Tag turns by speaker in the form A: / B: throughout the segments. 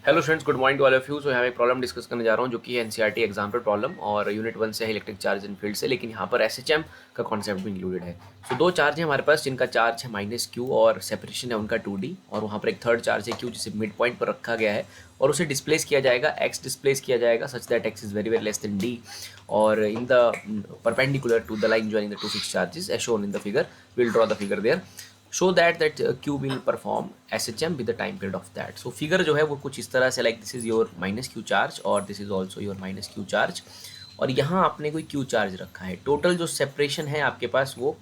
A: Hello friends, good morning to all of you. So यहाँ मैं एक प्रॉब्लम डिस्कस करने जा रहा हूँ जो कि एनसीईआरटी एग्जाम्पल प्रॉब्लम और यूनिट 1 से है इलेक्ट्रिक चार्ज इन फील्ड से, लेकिन यहाँ पर एसएचएम का कॉन्सेप्ट भी इंक्लूडेड है। सो दो चार्ज हैं हमारे पास जिनका चार्ज है -q और सेपरेशन है उनका 2d, और वहाँ पर एक थर्ड चार्ज है q जिसे मिड पॉइंट पर रखा गया है और उसे डिस्प्लेस किया जाएगा, x डिस्प्लेस किया जाएगा such that x is very very less than d, और in the perpendicular to the line joining the two fixed charges as shown in the figure. We'll draw the figure there. Show that Q will perform SHM with the time period of that. So figure जो है वो कुछ इस तरह से, like this is your -q charge और this is also your -q charge, और यहाँ आपने कोई q चार्ज रखा है। टोटल जो सेपरेशन है आपके पास वो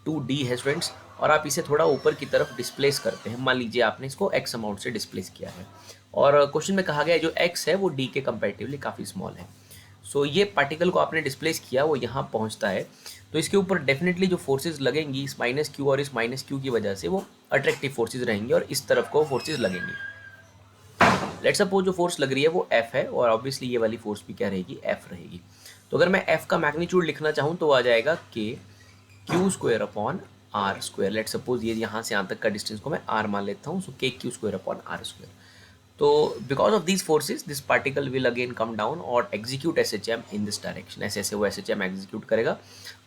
A: 2d है स्टूडेंट्स, और आप इसे थोड़ा ऊपर की तरफ डिस्प्लेस करते हैं। मान लीजिए आपने इसको x अमाउंट से डिस्प्लेस किया है, और क्वेश्चन में कहा गया है जो x है वो d के कंपेरेटिवली काफ़ी स्मॉल है। सो ये पार्टिकल को आपने डिस्प्लेस किया, वो यहाँ पहुँचता है, तो इसके ऊपर डेफिनेटली जो फोर्सेज लगेंगी इस -q और इस -q की वजह से वो अट्रैक्टिव फोर्सेज रहेंगी और इस तरफ को फोर्सेज लगेंगी। लेट्स सपोज जो फोर्स लग रही है वो F है, और ऑब्वियसली ये वाली फोर्स भी क्या रहेगी, F रहेगी। तो अगर मैं F का मैग्नीट्यूड लिखना चाहूँ तो आ जाएगा k q² upon r²। Let's suppose ये यहाँ से यहाँ तक का डिस्टेंस को मैं r मान लेता हूँ, सो k q² अपॉन r²। तो because of these forces this particle will again come down और execute SHM in this direction. ऐसे ऐसे वो SHM एग्जीक्यूट करेगा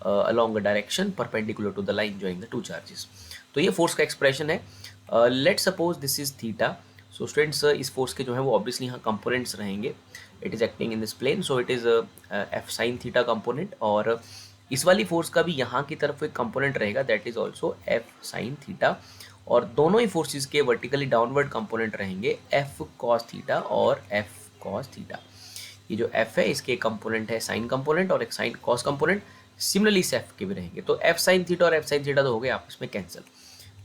A: along a direction perpendicular to the line joining the two charges. तो ये force का expression है। Let suppose this is theta. So students इस फोर्स के जो है वो ऑब्वियसली यहाँ कंपोनेंट्स रहेंगे। It is acting in this plane, so it is F sine theta component, और इस वाली फोर्स का भी यहाँ की तरफ एक कंपोनेंट रहेगा that is also F sine theta, और दोनों ही फोर्सेस के वर्टिकली डाउनवर्ड कंपोनेंट रहेंगे एफ कॉस थीटा और एफ कॉस थीटा। ये जो एफ है इसके कंपोनेंट है साइन कंपोनेंट और एक साइन कॉस कंपोनेंट, सिमिलरली इस एफ के भी रहेंगे। तो एफ साइन थीटा और एफ साइन थीटा तो हो गए आपस में कैंसिल।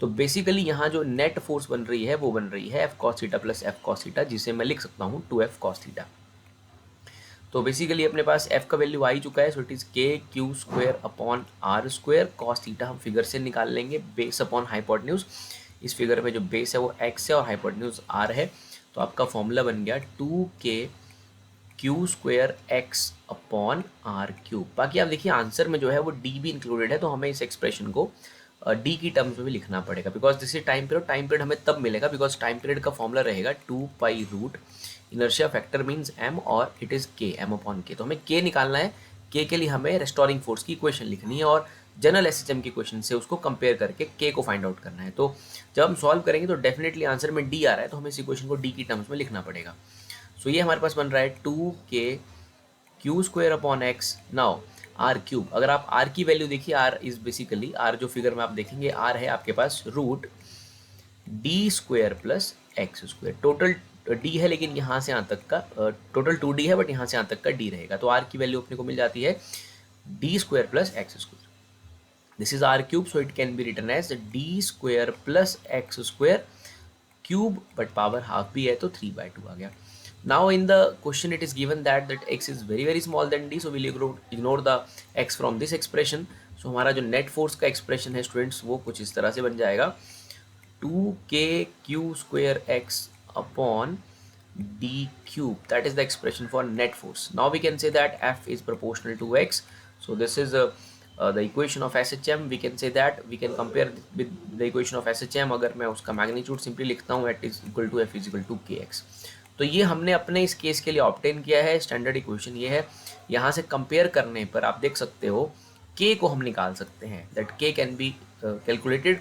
A: तो बेसिकली यहाँ जो नेट फोर्स बन रही है वो बन रही है F cos theta plus F cos theta, जिसे मैं लिख सकता हूँ 2f कॉस थीटा। तो बेसिकली अपने पास f का वैल्यू आ ही चुका है, सो it is k q² upon r²। Cos theta हम फिगर से निकाल लेंगे, बेस अपॉन हाइपोटेन्यूज। इस फिगर में जो बेस है वो x है और हाइपोटेन्यूज r है, तो आपका फॉर्मूला बन गया 2k q² x upon r³। बाकी आप देखिए आंसर में जो है वो d भी इंक्लूडेड है, तो हमें इस एक्सप्रेशन को d की टर्म्स में भी लिखना पड़ेगा, because this is time period. Time period हमें तब मिलेगा बिकॉज टाइम पीरियड का फॉर्मूला रहेगा 2π root inertia factor means m, और it is k, m upon k। तो हमें k निकालना है। k के लिए हमें रेस्टोरिंग फोर्स की इक्वेशन लिखनी है और जनरल SHM की इक्वेशन से उसको कंपेयर करके k को फाइंड आउट करना है। तो जब हम सॉल्व करेंगे तो डेफिनेटली आंसर में d आ रहा है, तो हमें इस इक्वेशन को d की टर्म्स में लिखना पड़ेगा। सो ये हमारे पास बन रहा है 2k q² upon x. Now r³, अगर आप r की वैल्यू देखिए, r इज बेसिकली, r जो फिगर में आप देखेंगे r है आपके पास root d² plus x²। Total d है लेकिन यहाँ से यहाँ तक का टोटल 2d है, बट यहाँ से यहाँ तक का d रहेगा, तो r की वैल्यू अपने को मिल जाती है d² plus x²। This is r³, so it can be written as d² plus x² cube, but power half भी है तो 3/2 आ गया। Now in the question it is given that x is very very small than d, so we'll ignore the x from this expression. So हमारा जो net force का expression है students वो कुछ इस तरह से बन जाएगा 2k q² x upon d³, that is the expression for net force. Now we can say that F is proportional to x, so this is the equation of SHM. We can say that we can compare with the equation of SHM. अगर मैं उसका magnitude simply लिखता हूँ it is equal to F is equal to kx, तो ये हमने अपने इस केस के लिए ऑब्टेन किया है। स्टैंडर्ड इक्वेशन ये है। यहाँ से कंपेयर करने पर आप देख सकते हो k को हम निकाल सकते हैं, that k can be calculated,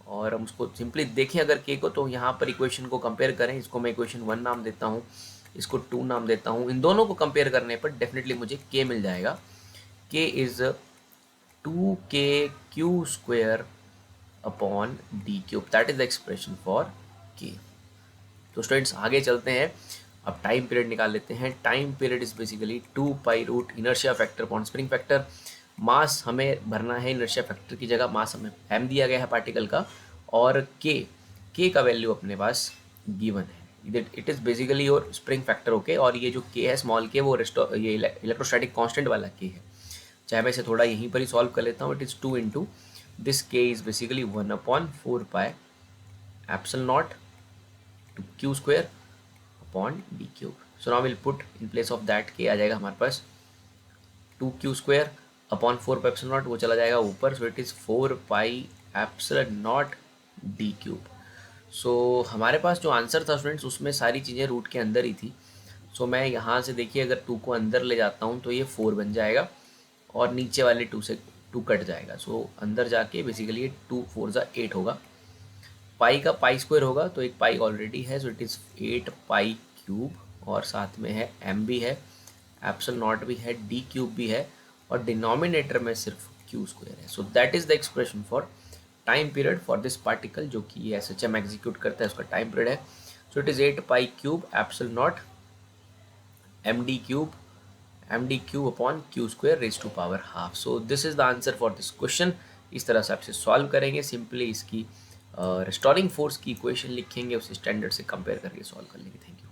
A: और हम उसको सिंपली देखें अगर k को, तो यहाँ पर इक्वेशन को कंपेयर करें। इसको मैं इक्वेशन 1 नाम देता हूँ, इसको 2 नाम देता हूँ। इन दोनों को कंपेयर करने पर डेफिनेटली मुझे k मिल जाएगा। k is 2k q² upon d³, that is the expression for k। तो स्टूडेंट्स आगे चलते हैं, अब टाइम पीरियड निकाल लेते हैं। Time period is basically 2π root inertia factor upon spring factor. Mass हमें भरना है इनर्शिया फैक्टर की जगह, मास हमें m दिया गया है पार्टिकल का, और k का वैल्यू अपने पास गिवन है। It is basically your spring factor, okay. और ये जो k है स्मॉल k वो ये इलेक्ट्रोस्टैटिक कांस्टेंट वाला k है। चाहे मैं इसे थोड़ा यहीं पर ही सॉल्व कर लेता हूँ। It is 2 into this k is basically 1/4π epsilon naught to q² upon d³। So now we'll put in place of that k आ जाएगा हमारे पास 2q² अपॉन 4π एप्सिलॉन नॉट, वो चला जाएगा ऊपर, so it is 4π epsilon naught d³। हमारे पास जो answer था students, उसमें सारी चीज़ें रूट के अंदर ही थी। मैं यहाँ से देखिए अगर 2 को अंदर ले जाता हूँ तो ये 4 बन जाएगा और नीचे वाले 2 से 2 कट जाएगा। अंदर जाके बेसिकली ये 2 4 ज़ा 8 होगा। पाई का पाई स्क्वायर होगा तो एक पाई ऑलरेडी है, सो इट इज़ 8 पाई क्यूब और साथ में है एम भी है, एप्सल नॉट भी है, डी क्यूब भी है और डिनोमिनेटर में सिर्फ क्यू स्क्वायर है। That is the expression for time period for this particle जो कि एस एच एम एग्जीक्यूट करता है, उसका टाइम पीरियड है। It is 8 pi cube epsilon naught M D cube upon Q square raise to power half. This is the answer for this question. इस तरह से आपसे सॉल्व करेंगे, सिंपली इसकी रिस्टोरिंग फोर्स की इक्वेशन लिखेंगे, उसे स्टैंडर्ड से कंपेयर करके सॉल्व कर लेंगे। Thank you.